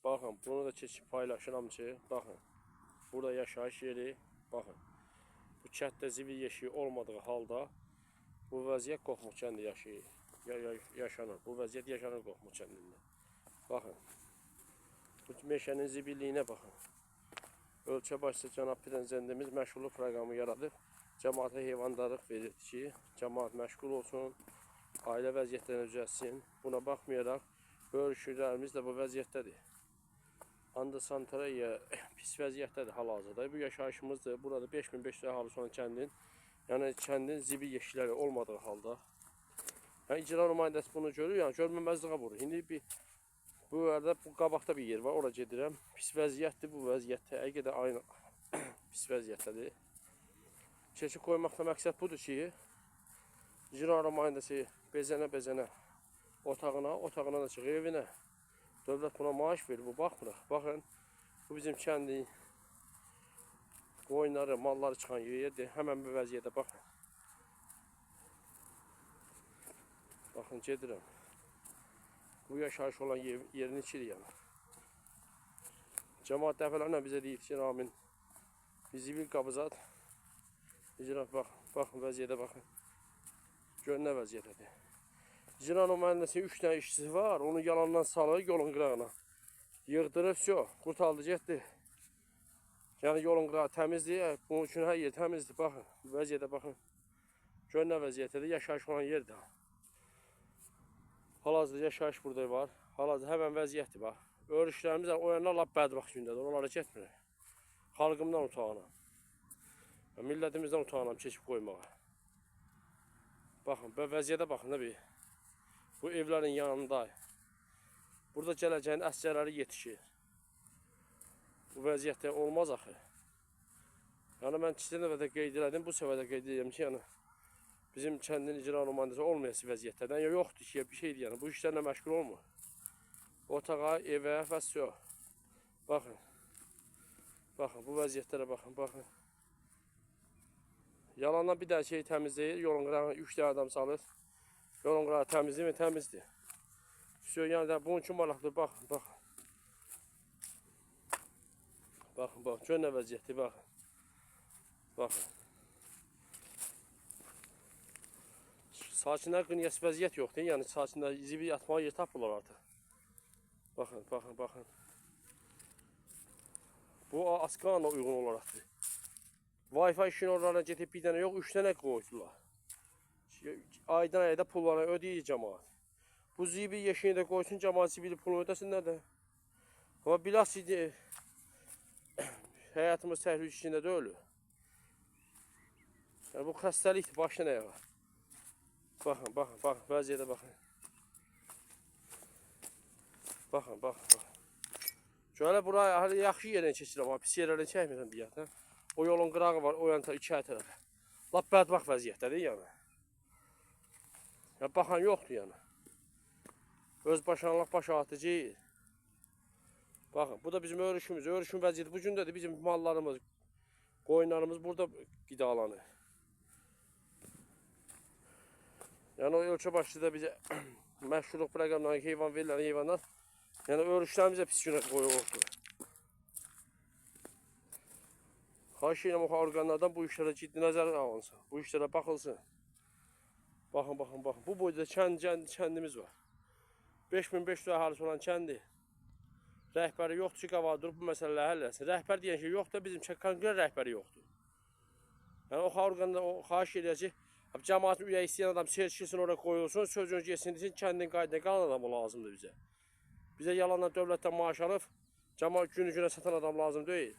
Baxın, bunu da keçib paylaşıram ki, baxın. Burada yaşayış yeri, baxın. Bu kənddə zibil yeşiyi olmadığı halda bu vəziyyət Qoxmuq kəndi yaşanır. Bu vəziyyət yaşanır Qoxmuq kəndində. Baxın. Bu meşənin zibilliyinə baxın. Ölkə başçısı cənab prezidentimiz məşğulluq proqramı yaradıb. Cəmaata heyvandarlıq verir ki, cəmaat məşğul olsun, ailə vəziyyətlərini düzəltsin. Buna baxmayaraq, böyüklərimiz də bu vəziyyətdədir. Antisanitariya pis vəziyyətdədir hal-hazırda. Bu yaşayışımızdır. Burada 5500 əhalisi olan kəndin, yəni kəndin zibil yeşikləri olmadığı halda. Yəni icra nümayəndəsi bunu görür, yəni görməməzliyə vurur. İndi bu arada bu qabaqda bir yer var, ora gedirəm. Pis vəziyyətdir bu vəziyyətdə. Həqiqətən də aynı pis vəziyyətdədir. Keçid qoymaqda məqsəd budur ki, icra nümayəndəsi bezənə otağına da çıxır evinə. Dövlət buna maaş verir, bu baxmırıq. Baxın, bu bizim kəndin qoyunları, malları çıxan yerdir. Həmən bu vəziyyətə baxın. Baxın, gedirəm. Bu yaşayış olan yerin içidir yəni. Cəmaat dəfələrlə bizə deyir ki, Ramin, bizi bir qabızat. İcra, baxın, vəziyyətə baxın. Gör nə vəziyyətədir. İcra nümayəndəsinin 3 dənə işçisi var, onu yalandan salır yolun qırağına. Yığdırıb, qurtardı, getdi. Yəni yolun qırağı təmizdir, bunun üçün hər yer təmizdir. Baxın, vəziyyətə baxın. Gör nə vəziyyətədir, yaşayış olan yerdir. Hal-hazırda yaşayış burada var. Hal-hazırda həmən vəziyyətdir, bax. Örüşlərimiz o yana lap bədbaxt gündədir, onlara getmir. Xalqımdan utanam. Millətimizdən utanam keçib qoymağa. Baxın, vəziyyətə baxın da bir. Bu evlərin yanında. Burada gələcəyin əsgərləri yetişir. Bu vəziyyətdə olmaz axı. Yəni mən keçən dəfə də qeyd elədim, bu səfər də qeyd edirəm ki, yəni bizim kəndin icra nümayəndəsi olmayası vəziyyətdən yoxdur ki, bir şeydir yəni. Bu işlərlə məşğul olmur. Otağa, evə və Baxın. Baxın, bu vəziyyətlərə baxın, baxın. Yalandan bir dənə şey təmizləyir, yolun qırağına 3 dənə adam salır. Yolun qırağı təmizdir mi? Təmizdir. Yəni bunun üçün maraqlıdır, baxın, baxın. Baxın, baxın, gör nə vəziyyətdir, baxın. Baxın. Sakinlər qıniyəs vəziyyət yoxdur, yəni sakinlər zibil atmağa yer tapırlar artıq. Baxın, baxın, baxın. Bu Asqanla uyğun olaraqdır. Wi-Fi işini oralarına getib bir dənə yox, 3 dənə qoydular. Aydan ayda pullarını ödəyir cəmaat. Bu zibil yeşiyini də qoysun, cəmaat zibil pulunu ödəsinlər də. Amma biləsiz, həyatımız təhlükə içində deyil. Yəni bu xəstəlikdir, başdan ayağa. Baxın, baxın, baxın, vəziyyətə baxın. Baxın, baxın, baxın. Şöyle buraya yaxşı yerdən keçirəm, amma pis yerlərdən çəkmirəm bir yata. O yolun qırağı var, o yana iki tərəfə. Lap bədbaxt vəziyyətdədir yəni. Yəni baxan yoxdur yəni. Öz başanlıq baş atıcı. Baxın, bu da bizim örüşümüz. Örüşün vəziyyəti bu gündədir. Bizim mallarımız, qoyunlarımız burada qidalanır. Yəni o ölkə başçısı da bizə məşğulluq proqramlarına heyvan verirlər, heyvanlar. Yəni örüşlərimiz də pis günə qoyulubdur. Xahiş edirəm o orqanlardan bu işlərə ciddi nəzər alınsın. Bu işlərə baxılsın. Baxın, baxın, baxın. Bu boyda kəndimiz var. 5500 əhalisi olan kəndi. Rəhbəri yoxdur ki, qavağa durub bu məsələləri həll etsin. Rəhbər deyən şey yoxdur, bizim konkret rəhbəri yoxdur. Yəni o orqanda xahiş edir ki, cəmaatın üyə istəyən adam seçilsin, oraya qoyulsun, sözünü geçsin, kəndin qaydına qalan adamı lazımdır bizə. Bizə yalanla dövlətdən maaş alıb, cəmaat günü-günə satan adam lazım deyil.